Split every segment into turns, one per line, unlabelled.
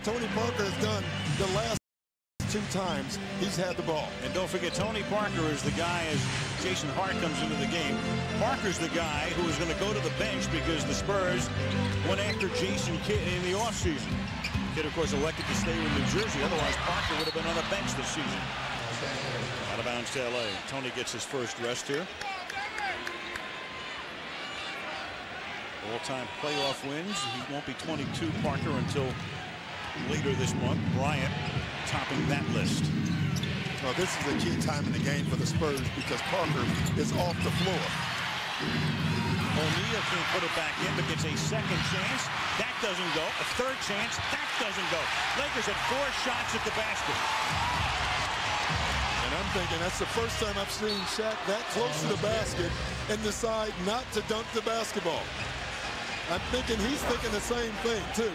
Tony Parker has done the last 2 times he's had the ball.
And don't forget, Tony Parker is the guy, as Jason Hart comes into the game, Parker's the guy who is going to go to the bench because the Spurs went after Jason Kidd in the offseason. Kidd, of course, elected to stay with New Jersey. Otherwise, Parker would have been on the bench this season. Out of bounds to LA. Tony gets his first rest here. All-time playoff wins. He won't be 22, Parker, until later this month. Bryant topping that list.
Well, this is a key time in the game for the Spurs because Parker is off the floor.
O'Neal can't put it back in, but gets a second chance. That doesn't go. A third chance. That doesn't go. Lakers had 4 shots at the basket.
And I'm thinking that's the first time I've seen Shaq that close to the basket and decide not to dunk the basketball. I'm thinking he's thinking the same thing, too.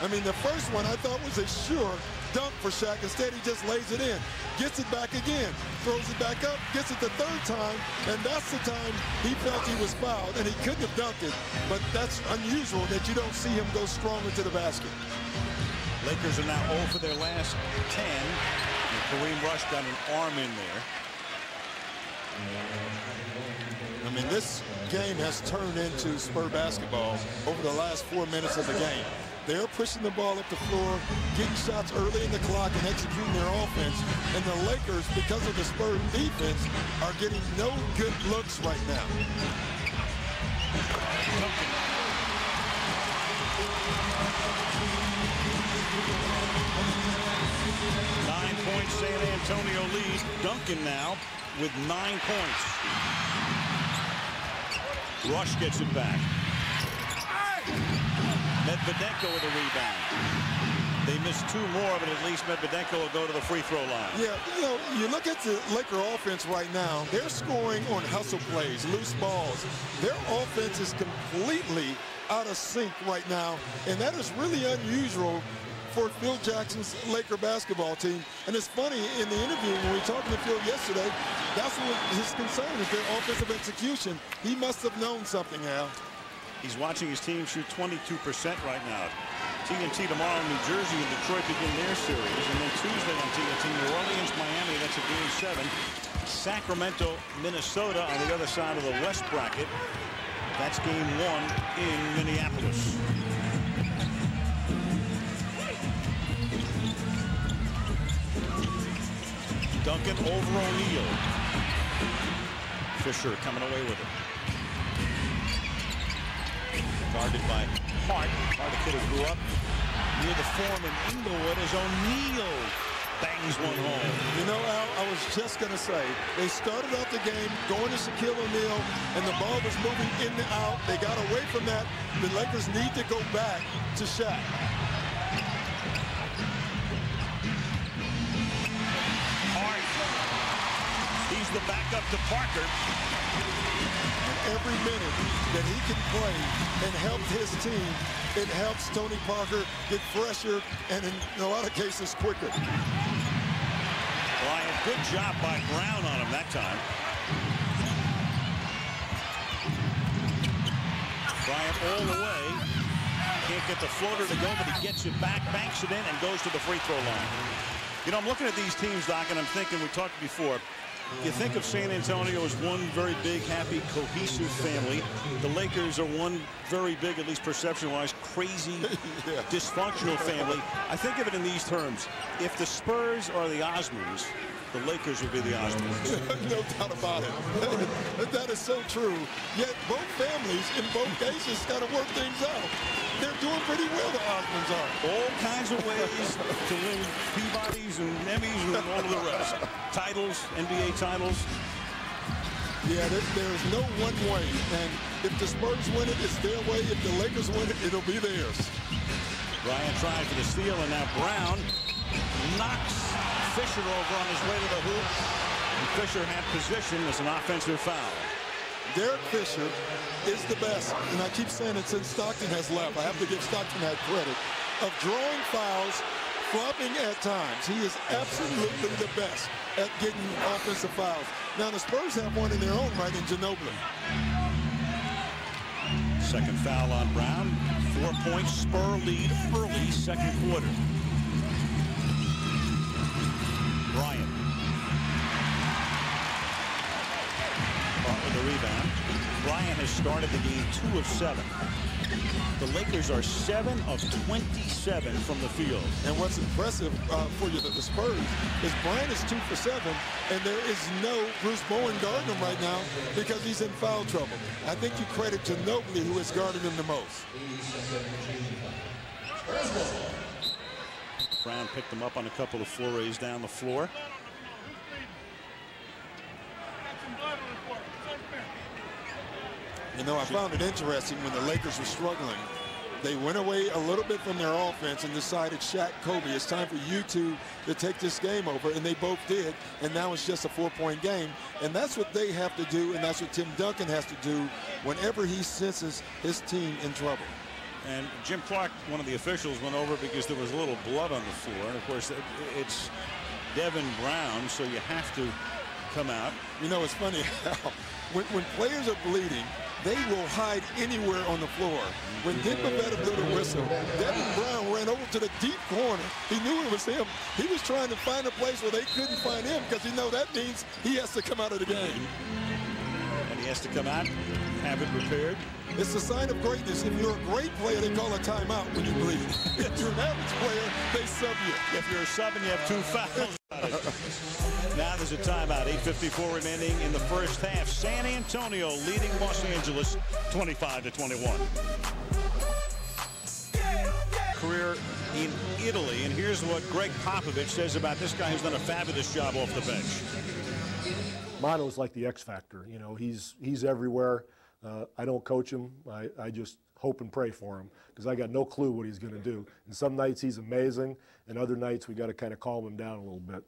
I mean, the first one I thought was a sure dunk for Shaq. Instead, he just lays it in, gets it back again, throws it back up, gets it the 3rd time, and that's the time he felt he was fouled, and he couldn't have dunked it. But that's unusual that you don't see him go stronger to the basket.
Lakers are now 0 for their last 10, and Kareem Rush got an arm in there.
I mean, this game has turned into Spur basketball over the last 4 minutes of the game. They're pushing the ball up the floor, getting shots early in the clock and executing their offense. And the Lakers, because of the Spurs defense, are getting no good looks right now.
9-point San Antonio lead. Duncan now with 9 points. Rush gets it back. Medvedenko with a rebound. They missed 2 more, but at least Medvedenko will go to the free throw line.
Yeah, you know, you look at the Laker offense right now, they're scoring on hustle plays, loose balls. Their offense is completely out of sync right now, and that is really unusual for Phil Jackson's Laker basketball team. And it's funny, in the interview when we talked to Phil yesterday, that's what his concern is, their offensive execution. He must have known something, Al.
He's watching his team shoot 22% right now. TNT tomorrow in New Jersey and Detroit begin their series. And then Tuesday on TNT, New Orleans, Miami, that's a Game 7. Sacramento, Minnesota on the other side of the West bracket. That's Game 1 in Minneapolis. Duncan over O'Neal. Fisher coming away with it. Guarded by Hart. Hart, a kid who grew up near the Forum in Inglewood, as O'Neal bangs one home.
You know, Al, I was just going to say, they started out the game going to Shaquille O'Neal, and the ball was moving in and out. They got away from that. The Lakers need to go back to Shaq.
Hart. He's the backup to Parker.
Every minute that he can play and help his team, it helps Tony Parker get fresher and in a lot of cases quicker.
Bryant, good job by Brown on him that time. Bryant all the way. Can't get the floater to go, but he gets it back, banks it in, and goes to the free throw line. You know, I'm looking at these teams, Doc, and I'm thinking, we talked before, you think of San Antonio as one very big, happy, cohesive family. The Lakers are one very big, at least perception-wise, crazy, dysfunctional family. I think of it in these terms. If the Spurs are the Osmonds, the Lakers would be the Osmonds.
No doubt about it. That is so true. Yet both families, in both cases, got to work things out. They're doing pretty well, the Osmonds are.
All kinds of ways to win Peabodys and Emmys and all of the rest. Titles, NBA titles.
Yeah, there's no one way. And if the Spurs win it, it's their way. If the Lakers win it, it'll be theirs.
Bryant tried for the steal, and now Brown knocks Fisher over on his way to the hoop. And Fisher had position as an offensive foul.
Derek Fisher is the best, and I keep saying it since Stockton has left. I have to give Stockton that credit, of drawing fouls, flopping at times. He is absolutely the best at getting offensive fouls. Now, the Spurs have one in their own right in Ginobili.
Second foul on Brown. 4 points, Spur lead early second quarter. Bryant has started the game 2 of 7. The Lakers are 7 of 27 from the field.
And what's impressive for you, the Spurs, is Bryant is 2 for 7, and there is no Bruce Bowen guarding him right now because he's in foul trouble. I think you credit Ginobili, who has guarded him the most.
Brown picked him up on a couple of forays down the floor.
You know, I found it interesting when the Lakers were struggling. They went away a little bit from their offense and decided, Shaq, Kobe, it's time for you two to take this game over, and they both did, and now it's just a 4-point game. And that's what they have to do, and that's what Tim Duncan has to do whenever he senses his team in trouble.
And Jim Clark, one of the officials, went over because there was a little blood on the floor. And, of course, it's Devin Brown, so you have to come out.
You know, it's funny how when players are bleeding, they will hide anywhere on the floor. When Dick Pavetta blew the whistle, Devin Brown ran over to the deep corner. He knew it was him. He was trying to find a place where they couldn't find him because he know that means he has to come out of the game.
And he has to come out, have it repaired.
It's a sign of greatness. If you're a great player, they call a timeout when you bleed. If you're an average player, they sub you.
If you're a sub and you have 2 fouls. Now there's a timeout. 8:54 remaining in the first half. San Antonio leading Los Angeles 25-21. Career in Italy, and here's what Greg Popovich says about this guy who's done a fabulous job off the bench.
Mano's like the X factor. You know, he's everywhere. I don't coach him. I just hope and pray for him because I got no clue what he's going to do. And some nights he's amazing, and other nights we got to kind of calm him down a little bit.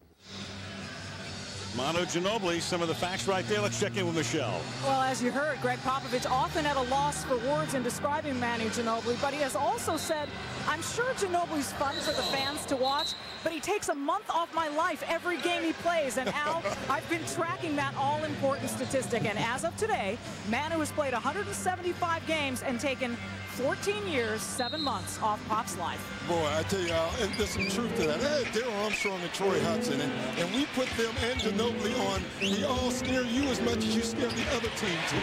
Manu Ginobili, some of the facts right there. Let's check in with Michelle.
Well, as you heard, Greg Popovich often at a loss for words in describing Manu Ginobili, but he has also said, I'm sure Ginobili's fun for the fans to watch, but he takes a month off my life every game he plays. And Al, I've been tracking that all-important statistic, and as of today, Manu has played 175 games and taken 14 years, 7 months off Pop's life.
Boy, I tell you, Al, and there's some truth to that. Hey, Darryl Armstrong and Troy Hudson, and we put them and Ginobili on. They all scare you as much as you scare the other team too.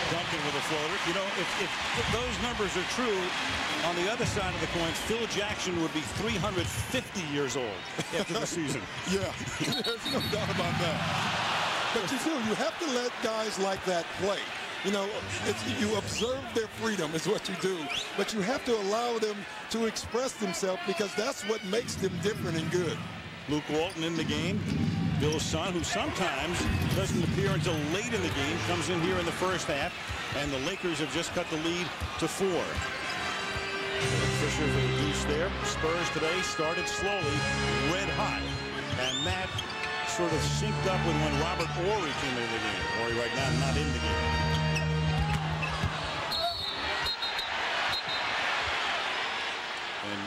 Duncan with a floater. You know, if those numbers are true, on the other side of the coin, Phil Jackson would be 350 years old after the season.
Yeah, there's no doubt about that. But you have to let guys like that play. You know, you observe their freedom is what you do, but you have to allow them to express themselves because that's what makes them different and good.
Luke Walton in the game. Bill's son, who sometimes doesn't appear until late in the game, comes in here in the first half, and the Lakers have just cut the lead to 4. Fisher reduced there. Spurs today started slowly, red hot, and that sort of synced up with when Robert Horry came into the game. Horry right now not in the game. And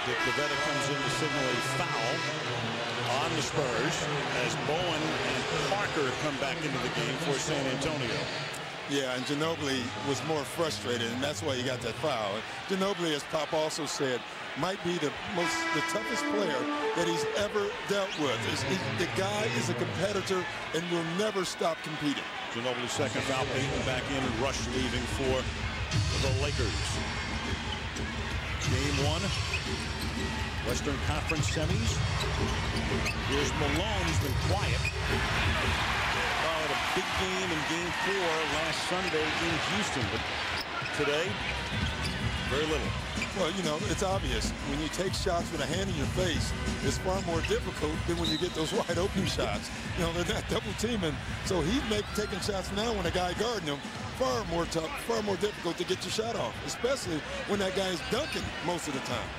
Dick Pavetta comes in to signal a foul on the Spurs as Bowen and Parker come back into the game for San Antonio.
Yeah, and Ginobili was more frustrated, and that's why he got that foul. Ginobili, as Pop also said, might be the toughest player that he's ever dealt with. The guy is a competitor and will never stop competing.
Ginobili's second foul, Payton back in, and Rush leaving for the Lakers. Game 1, Western Conference semis. Here's Malone, who's been quiet. Had a big game in Game 4 last Sunday in Houston, but today, very little.
Well, you know, it's obvious. When you take shots with a hand in your face, it's far more difficult than when you get those wide open shots. You know, they're not double teaming. So he's taking shots now when a guy guarding him. Far more tough, far more difficult to get your shot off, especially when that guy's dunking most of the time.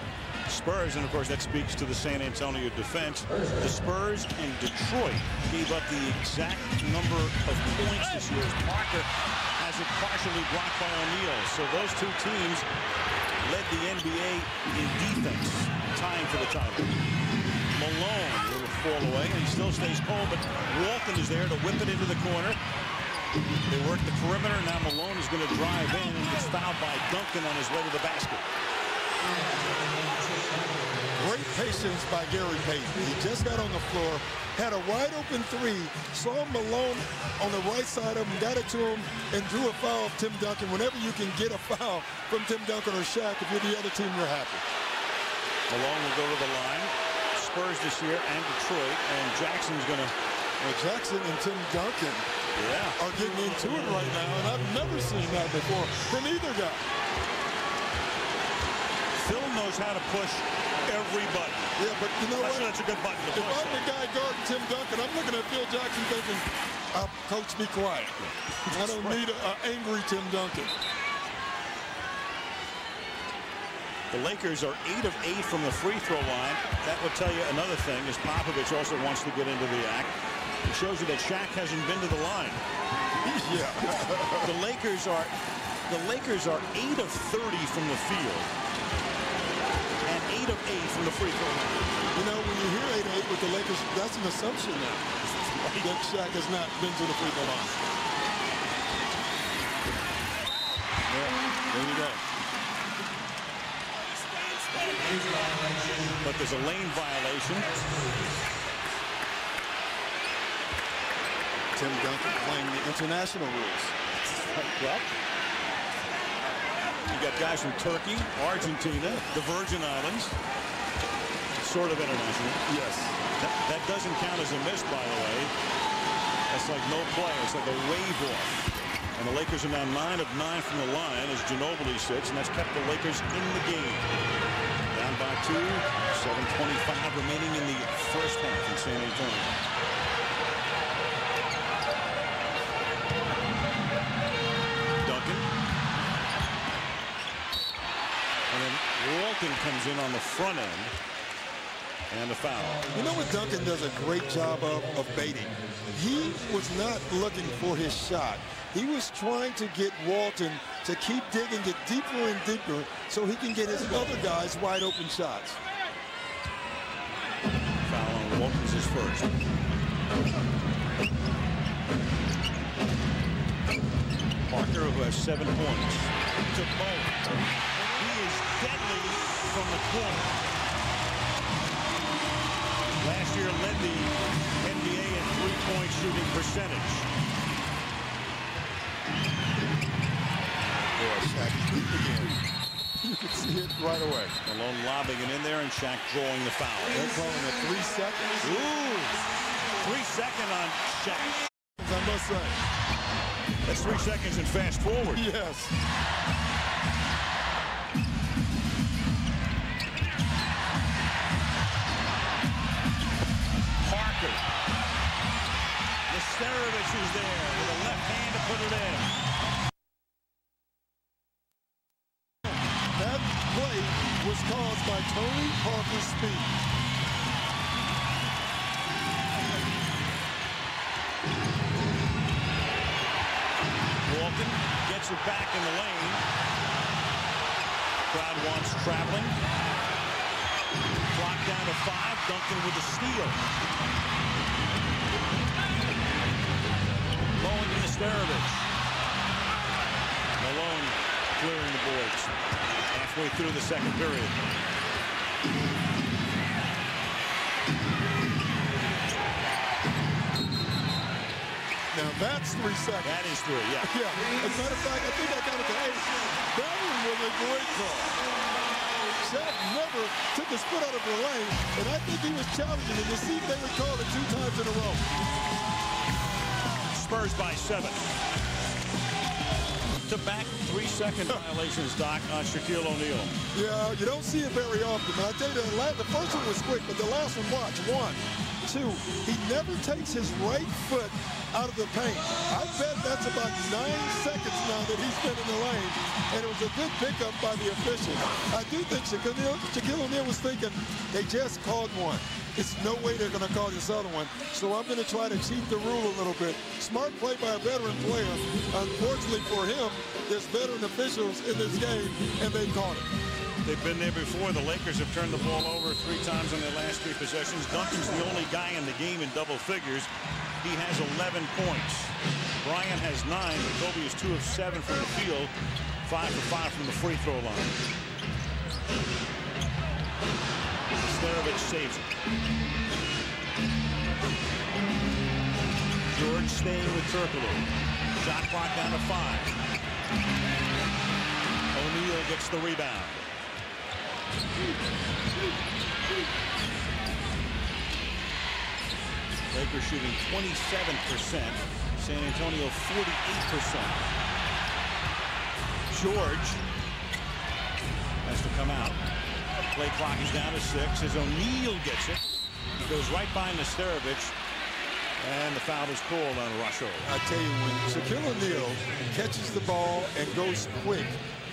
Spurs, and of course that speaks to the San Antonio defense. The Spurs and Detroit gave up the exact number of points this year as Parker has it partially blocked by O'Neal. So those two teams led the NBA in defense, tying for the title. Malone will fall away, and he still stays cold, but Walton is there to whip it into the corner. They work the perimeter. Now Malone is going to drive in and gets fouled by Duncan on his way to the basket.
Great Great patience by Gary Payton. He just got on the floor, had a wide open three, saw Malone on the right side of him, got it to him, and drew a foul of Tim Duncan. Whenever you can get a foul from Tim Duncan or Shaq, if you're the other team, you're happy.
Malone will go to the line. Spurs this year and Detroit, and Jackson's going to...
Well, Jackson and Tim Duncan are getting into it right now, and I've never seen that before from either guy.
Phil knows how to push everybody.
Yeah, but you know what?
That's a good button to push.
If I'm the guy guarding Tim Duncan, I'm looking at Phil Jackson thinking, Coach, be quiet. I don't need an angry Tim Duncan.
The Lakers are 8 of 8 from the free throw line. That will tell you another thing, is Popovich also wants to get into the act. It shows you that Shaq hasn't been to the line.
Yeah.
The Lakers are 8 of 30 from the field. And 8 of 8 from the free throw line.
You know, when you hear 8 of 8 with the Lakers, that's an assumption now. That Shaq has not been to the free throw line. Yeah, there you go.
But there's a lane violation.
Tim Duncan playing the international rules.
Well, you got guys from Turkey, Argentina, the Virgin Islands. Sort of international.
Yes.
That doesn't count as a miss, by the way. That's like no play. It's like a wave off. And the Lakers are now 9 of 9 from the line as Ginobili sits, and that's kept the Lakers in the game. Down by 2, 7:25 remaining in the first half in San Antonio. Duncan. And then Walton comes in on the front end. And the foul.
You know what Duncan does a great job of baiting? He was not looking for his shot. He was trying to get Walton to keep digging, get deeper and deeper, so he can get his other guys wide open shots.
Foul on Walton's his first. Parker, who has 7 points, to Bowen. He is deadly from the corner. Last year led the NBA in three-point shooting percentage.
Boy, Shaq deep again. You can see it right away.
Malone lobbing it in there and Shaq drawing the foul.
They're calling it 3 seconds.
Ooh, 3 seconds on Shaq.
I must say.
That's 3 seconds and fast forward.
Yes.
Nesterovich is there with a left hand to put it in.
That play was caused by Tony Parker's speed.
Walton gets it back in the lane. Crowd wants traveling. Clock down to 5. Duncan with the steal. Bowen to Nesterovich. Malone clearing the boards. Halfway through the second period.
Now that's 3 seconds.
That is 3, yeah.
Yeah. As a matter of fact, I think I got it to 8. That one was a great call. Shaq never took his foot out of the lane, and I think he was challenging him to see if they would call it 2 times in a row.
Spurs by 7. To back 3-second violations, Doc, on Shaquille O'Neal.
Yeah, you don't see it very often, but I tell you, the first one was quick, but the last one, watch. 1, 2, he never takes his right foot out of the paint. I bet that's about 9 seconds now that he's been in the lane, and it was a good pickup by the official. I do think Shaquille O'Neal was thinking, they just called one. It's no way they're going to call this other one, so I'm going to try to cheat the rule a little bit. Smart play by a veteran player. Unfortunately for him, there's veteran officials in this game, and they caught it.
They've been there before. The Lakers have turned the ball over 3 times in their last 3 possessions. Duncan's the only guy in the game in double figures. He has 11 points. Bryant has 9, but Kobe is 2 of 7 from the field, 5 for 5 from the free throw line. Sterovich saves it. George staying with Turkoglu. Shot clock down to 5. O'Neal gets the rebound. Lakers shooting 27%. San Antonio 48%. George has to come out. Play clock is down to 6 as O'Neal gets it. He goes right by Sterovich. And the foul is called on Rusho.
I tell you, when Shaquille O'Neal catches the ball and goes quick,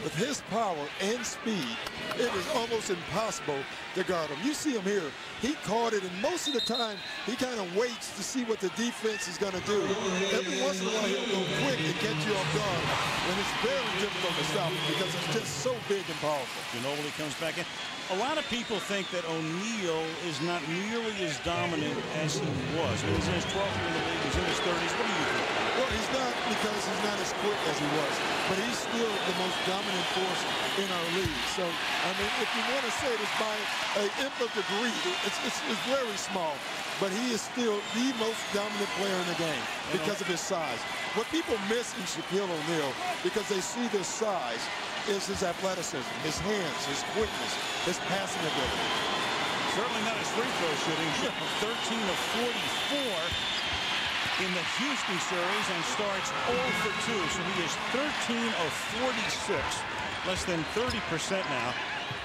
with his power and speed, it is almost impossible to guard him. You see him here. He caught it, and most of the time, he kind of waits to see what the defense is going to do. Every once in a while, he'll go quick and catch you off guard. And it's very difficult to stop him because it's just so big and powerful.
Ginobili comes back in. A lot of people think that O'Neal is not nearly as dominant as he was. I mean, he's in his 12th year in the league. He's in his 30s. What do you think?
Well, he's not, because he's not as quick as he was. But he's still the most dominant force in our league. So, I mean, if you want to say it is by an nth of degree, it's very small. But he is still the most dominant player in the game because of his size. What people miss in Shaquille O'Neal, because they see this size, is his athleticism, his hands, his quickness, his passing ability.
Certainly not his free throw shooting. 13 of 44 in the Houston series and starts 0 for 2. So he is 13 of 46, less than 30% now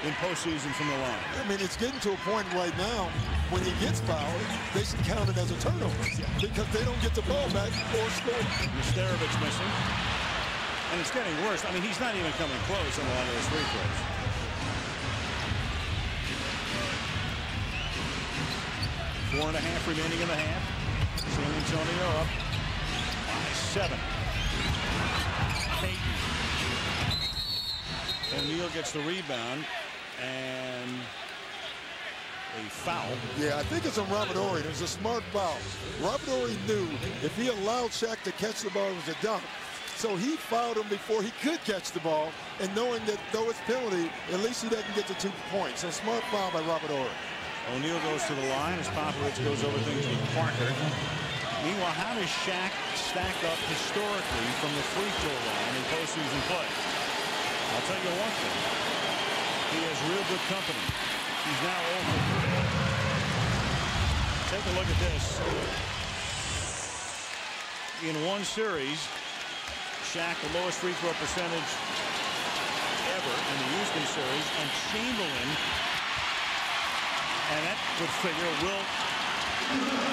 in postseason from the line.
I mean, it's getting to a point right now when he gets fouled, they should count it as a turnover because they don't get the ball back or score.
Sterovich missing. And it's getting worse. I mean, he's not even coming close on a lot of those free throws. Four and a half remaining in the half. San Antonio up by 7. Payton. O'Neal gets the rebound and a foul.
Yeah, I think it's on Robert Horry. It was a smart foul. Robert Horry knew if he allowed Shaq to catch the ball, it was a dunk. So he fouled him before he could catch the ball, and knowing that though it's penalty, at least he doesn't get the 2 points. So smart foul by Robert Horry.
O'Neal goes to the line as Popovich goes over things with Parker. Meanwhile, how does Shaq stack up historically from the free throw line in postseason play? I'll tell you one thing. He has real good company. He's now over. Take a look at this. In one series, Shaq, the lowest free throw percentage ever in the Houston series, and Chamberlain, and that would figure, will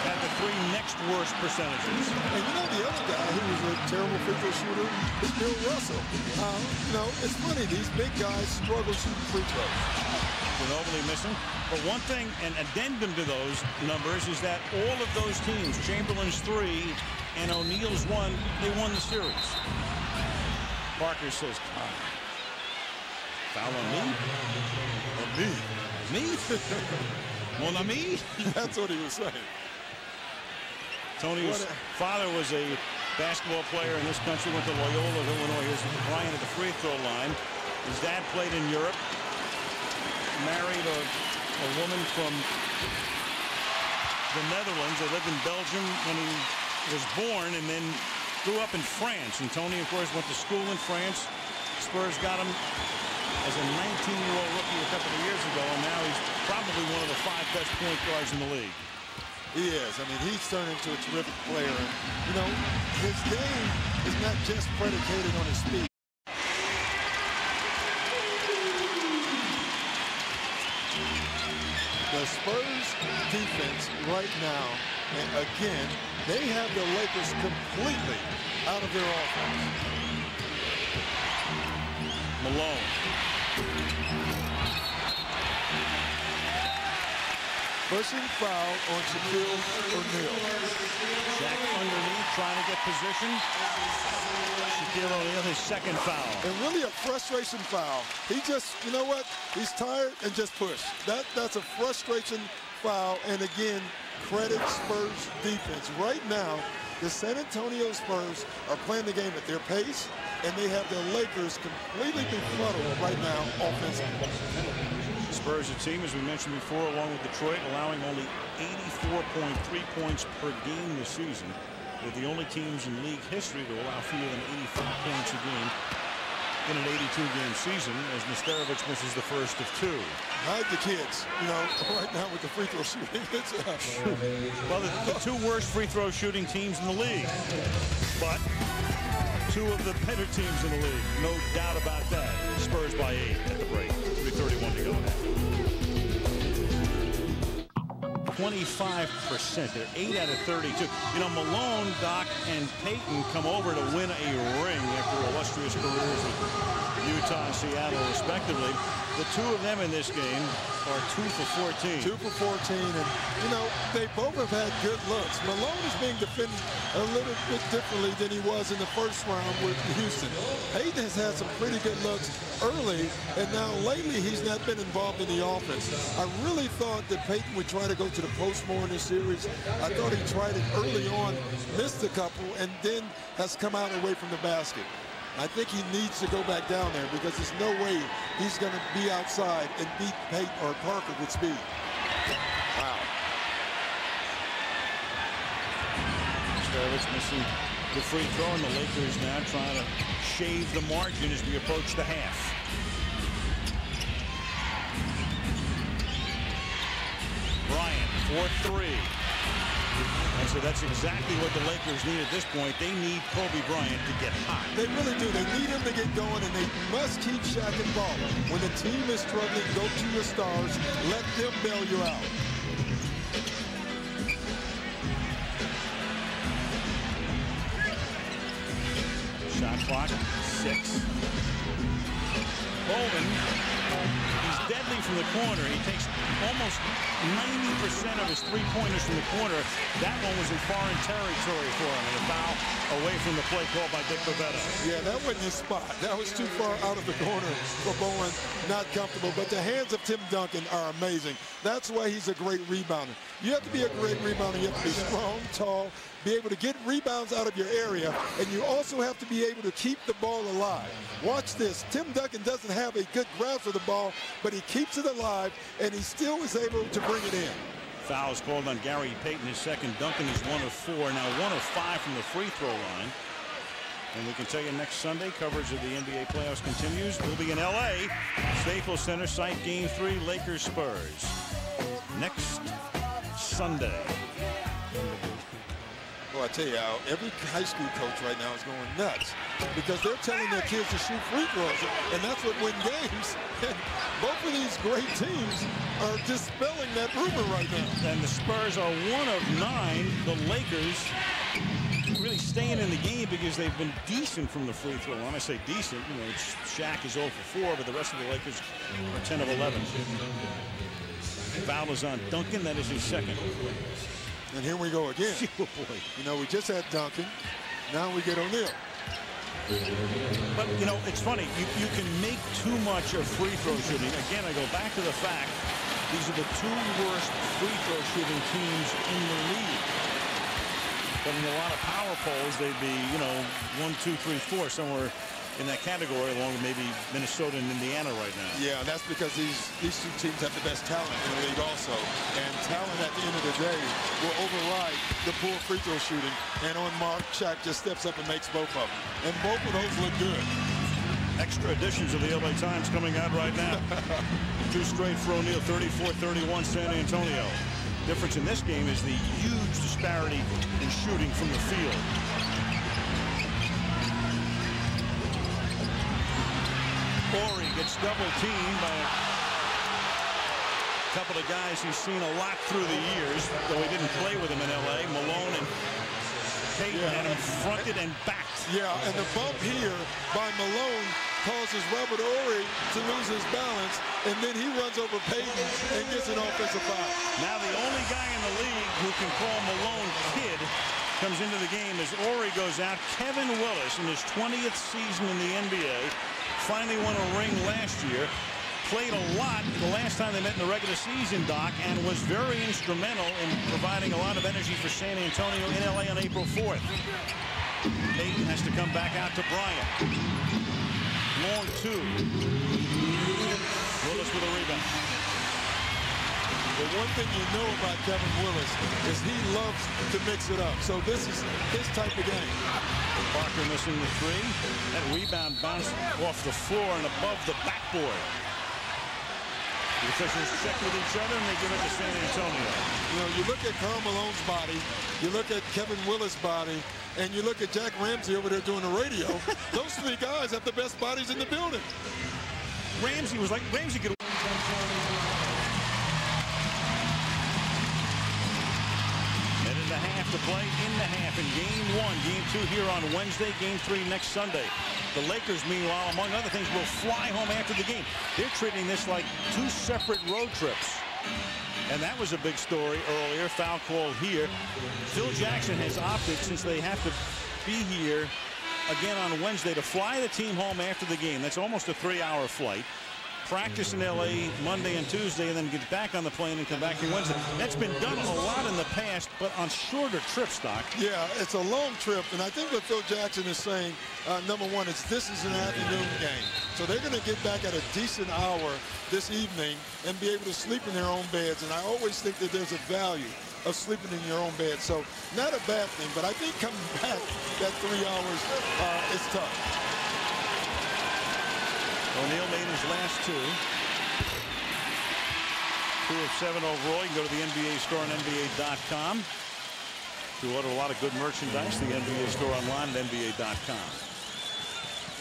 have the 3 next worst percentages.
And you know, the other guy who was a terrible free throw shooter is Bill Russell. You know, it's funny, these big guys struggle shooting free throws.
Ginobili missing. But one thing, an addendum to those numbers, is that all of those teams, Chamberlain's 3 and O'Neal's 1, they won the series. Parker says, foul on me?
On me?
Me? Mon ami?
That's what he was saying.
Tony's father was a basketball player in this country, went to Loyola of Illinois. Here's Bryant at the free throw line. His dad played in Europe, married a woman from the Netherlands. They lived in Belgium when he was born, and then grew up in France. And Tony, of course, went to school in France. Spurs got him as a 19-year-old rookie a couple of years ago, and now he's probably one of the 5 best point guards in the league.
He is. I mean, he's turned into a terrific player. And, you know, his game is not just predicated on his speed. The Spurs defense right now, and again, they have the Lakers completely out of their offense.
Malone.
Pushing foul on Shaquille O'Neal.
Shaq underneath, trying to get position. Shaquille O'Neal, his 2nd foul.
And really a frustration foul. He just, you know what? He's tired and just pushed. That's a frustration foul. And again, credit Spurs defense. Right now, the San Antonio Spurs are playing the game at their pace, and they have the Lakers completely befuddled right now offensively.
Spurs, a team, as we mentioned before, along with Detroit, allowing only 84.3 points per game this season. They're the only teams in league history to allow fewer than 85 points a game in an 82-game season, as Nesterovic misses the first of 2.
Hide the kids, you know, right now with the free throw shooting.
Well, the 2 worst free throw shooting teams in the league, but 2 of the better teams in the league, no doubt about that. Spurs by 8 at the break. 3:31 to go. 25%. They're 8 out of 32. You know, Malone, Doc, and Payton come over to win a ring after illustrious careers with Utah and Seattle, respectively. The 2 of them in this game are 2 for 14. 2
for 14, and you know they both have had good looks. Malone is being defended a little bit differently than he was in the first round with Houston. Payton has had some pretty good looks early, and now lately he's not been involved in the offense. I really thought that Payton would try to go to the post more in this series. I thought he tried it early on, missed a couple, and then has come out away from the basket. I think he needs to go back down there because there's no way he's going to be outside and beat Payton or Parker with speed.
Wow. Nesterovic missing the free throw, and the Lakers now trying to shave the margin as we approach the half. Bryant, 4-3. And so that's exactly what the Lakers need at this point. They need Kobe Bryant to get hot.
They really do. They need him to get going, and they must keep Shaq involved. When the team is struggling, go to your stars. Let them bail you out.
Shot clock, 6. Bowman, he's deadly from the corner. He takes almost 90% of his three-pointers from the corner. That one was in foreign territory for him, and a foul away from the play called by Dick Bavetta.
Yeah, that wasn't his spot. That was too far out of the corner for Bowen. Not comfortable, but the hands of Tim Duncan are amazing. That's why he's a great rebounder. You have to be a great rebounder. You have to be strong, tall, be able to get rebounds out of your area, and you also have to be able to keep the ball alive. Watch this. Tim Duncan doesn't have a good grasp of the ball, but he keeps it alive, and he still is able to bring it in.
Fouls called on Gary Payton, his second. Duncan is 1 of 4, now 1 of 5 from the free throw line. And we can tell you next Sunday, coverage of the NBA playoffs continues. We'll be in L.A., Staples Center, site Game 3, Lakers-Spurs. Next Sunday.
Well, I tell you, Al, every high school coach right now is going nuts because they're telling their kids to shoot free throws, and that's what wins games. And both of these great teams are dispelling that rumor right now.
And the Spurs are 1 of 9. The Lakers really staying in the game because they've been decent from the free throw line. I say decent, you know, Shaq is 0 for 4, but the rest of the Lakers are 10 of 11. Foul is on Duncan. That is his second.
And here we go again.
Oh, boy.
You know, we just had Duncan. Now we get O'Neal.
But, you know, it's funny. You can make too much of free throw shooting. Again, I go back to the fact these are the 2 worst free throw shooting teams in the league. But in a lot of power polls, they'd be, you know, 1, 2, 3, 4, somewhere in that category, along with maybe Minnesota and Indiana right now.
Yeah, that's because these 2 teams have the best talent in the league also. And talent at the end of the day will override the poor free throw shooting. And on mark, Shaq just steps up and makes both of them. And both of those look good.
Extra editions of the LA Times coming out right now. 2 straight for O'Neal, 34-31 San Antonio. Difference in this game is the huge disparity in shooting from the field. Horry gets double-teamed by a couple of guys he's seen a lot through the years, though he didn't play with him in L.A. Malone and Payton had him fronted and backed.
Yeah, and the bump here by Malone causes Robert Horry to lose his balance, and then he runs over Payton and gets an offensive foul.
Now the only guy in the league who can call Malone kid comes into the game as Horry goes out. Kevin Willis, in his 20th season in the NBA, finally won a ring last year, played a lot the last time they met in the regular season, Doc, and was very instrumental in providing a lot of energy for San Antonio in LA on April 4th. Payton has to come back out to Bryant. Long 2. Willis with a rebound.
But one thing you know about Kevin Willis is he loves to mix it up. So this is his type of game.
Parker missing the three. That rebound bounced off the floor and above the backboard. The officials check with each other and they give it to San Antonio.
You know, you look at Karl Malone's body, you look at Kevin Willis' body, and you look at Jack Ramsey over there doing the radio. Those three guys have the best bodies in the building.
Ramsey could. A half to play in the half in Game 1. Game 2 here on Wednesday. Game 3 next Sunday. The Lakers, meanwhile, among other things, will fly home after the game. They're treating this like 2 separate road trips. And that was a big story earlier. Foul call here. Phil Jackson has opted, since they have to be here again on Wednesday, to fly the team home after the game. That's almost a 3-hour flight. Practice in L.A. Monday and Tuesday, and then get back on the plane and come back here Wednesday. That's been done a lot in the past, but on shorter trips, Doc.
Yeah, it's a long trip, and I think what Phil Jackson is saying, number one, is this is an afternoon game. So they're going to get back at a decent hour this evening and be able to sleep in their own beds, and I always think that there's a value of sleeping in your own bed. So not a bad thing, but I think coming back that 3 hours is tough.
O'Neal made his last 2. 2 of 7 overall. You can go to the NBA store on NBA.com to order a lot of good merchandise. The NBA store online at NBA.com.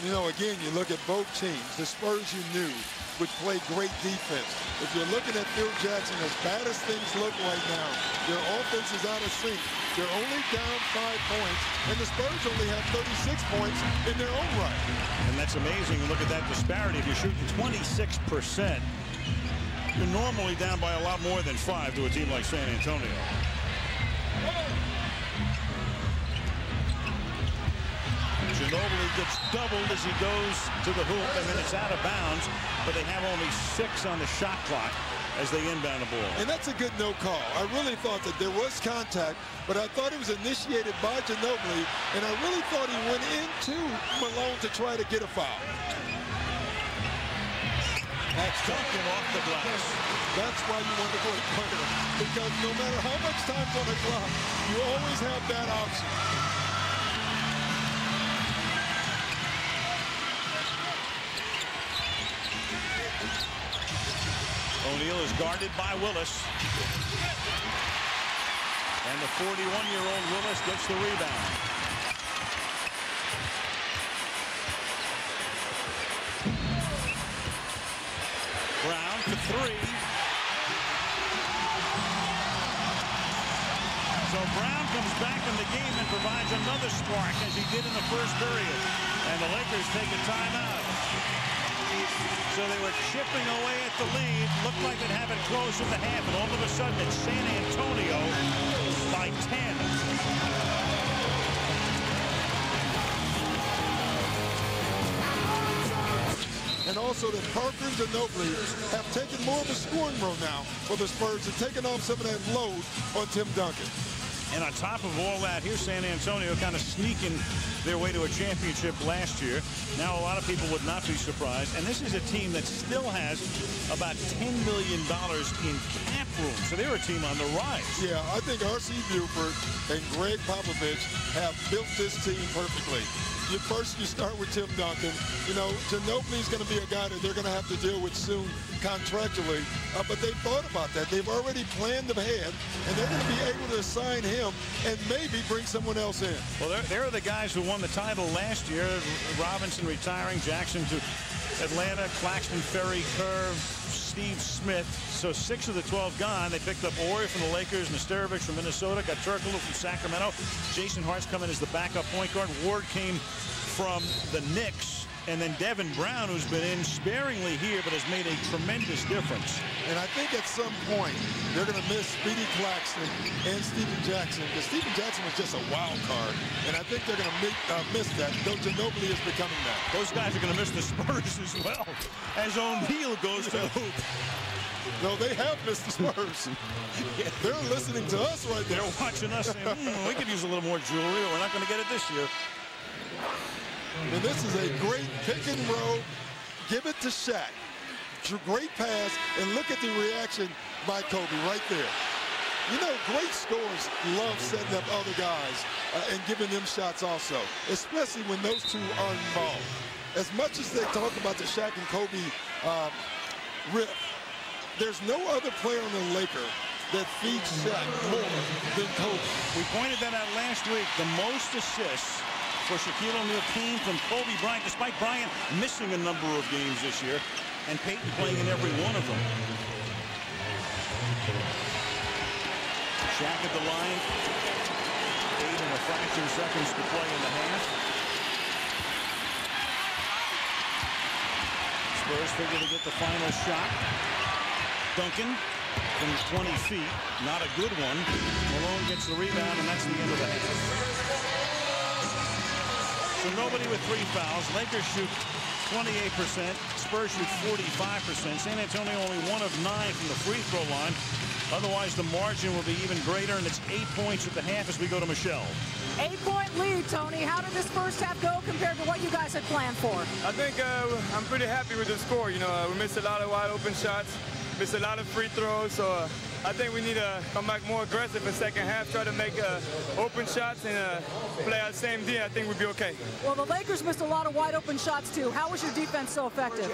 You know, again, you look at both teams. The Spurs, you knew, would play great defense. If you're looking at Phil Jackson, as bad as things look right now, their offense is out of sync. They're only down 5 points, and the Spurs only have 36 points in their own right.
And that's amazing. Look at that disparity. If you're shooting 26%, you're normally down by a lot more than 5 to a team like San Antonio. Ginobili gets doubled as he goes to the hoop, and then it's out of bounds, but they have only 6 on the shot clock as they inbound the ball.
And that's a good no call. I really thought that there was contact, but I thought it was initiated by Ginobili, and I really thought he went into Malone to try to get a foul.
That's Duncan off the glass.
That's why you want to go player, because no matter how much time's on the clock, you always have that option.
O'Neal is guarded by Willis. And the 41-year-old Willis gets the rebound. Brown for 3. So Brown comes back in the game and provides another spark, as he did in the first period. And the Lakers take a timeout. So they were chipping away at the lead. Looked like they'd have it close in the half, and all of a sudden it's San Antonio by 10.
And also that Parker and Ginobili have taken more of a scoring role now for the Spurs and taken off some of that load on Tim Duncan.
And on top of all that, here's San Antonio kind of sneaking their way to a championship last year. Now a lot of people would not be surprised. And this is a team that still has about $10 million in cap room. So they're a team on the rise.
Yeah, I think R.C. Buford and Greg Popovich have built this team perfectly. First, you start with Tim Duncan. You know, Ginobili's going to be a guy that they're going to have to deal with soon contractually. But they thought about that. They've already planned ahead, and they're going to be able to sign him and maybe bring someone else in.
Well, they're the guys who won the title last year. Robinson retiring, Jackson to Atlanta, Claxton, Ferry, Kerr, Steve Smith. So 6 of the 12 gone. They picked up Ori from the Lakers, Nesterovic from Minnesota, got Turkoglu from Sacramento. Jason Hart's coming as the backup point guard. Ward came from the Knicks. And then Devin Brown, who's been in sparingly here, but has made a tremendous difference.
And I think at some point, they're going to miss Speedy Claxton and Stephen Jackson, because Stephen Jackson was just a wild card. And I think they're going to miss that, though Ginobili is becoming that.
Those guys are going to miss the Spurs as well, as O'Neal goes to the hoop.
No, they have missed the Spurs. Yeah. They're listening to us right there.
They're watching us saying, we could use a little more jewelry, but we're not going to get it this year.
And this is a great pick and roll. Give it to Shaq. Great pass, and look at the reaction by Kobe right there. You know, great scorers love setting up other guys and giving them shots also, especially when those two are involved. As much as they talk about the Shaq and Kobe riff, there's no other player on the Lakers that feeds Shaq more than Kobe.
We pointed that out last week. The most assists for Shaquille O'Neal came from Kobe Bryant, despite Bryant missing a number of games this year, and Peyton playing in every one of them. Shaq at the line. 8 and a fraction seconds to play in the half. Spurs figure to get the final shot. Duncan from 20 feet. Not a good one. Malone gets the rebound, and that's the end of the half. So nobody with 3 fouls. Lakers shoot 28%. Spurs shoot 45%. San Antonio only 1 of 9 from the free throw line. Otherwise, the margin will be even greater, and it's 8 points at the half as we go to Michelle.
8-point lead, Tony. How did this first half go compared to what you guys had planned for?
I think I'm pretty happy with the score. You know, we missed a lot of wide open shots, missed a lot of free throws, so I think we need to come back more aggressive in second half, try to make open shots and play our same D. I think we'll be okay.
Well, the Lakers missed a lot of wide open shots, too. How was your defense so effective?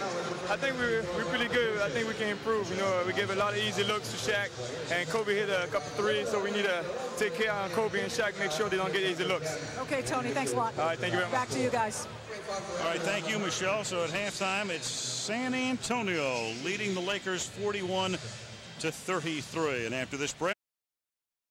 I think we're pretty good. I think we can improve. You know, we give a lot of easy looks to Shaq, and Kobe hit a couple threes, so we need to take care of Kobe and Shaq, make sure they don't get easy looks.
Okay, Tony, thanks a lot.
All right, thank you very much.
Back to you guys.
All right, thank you, Michelle. So at halftime, it's San Antonio leading the Lakers 41-33. And after this break,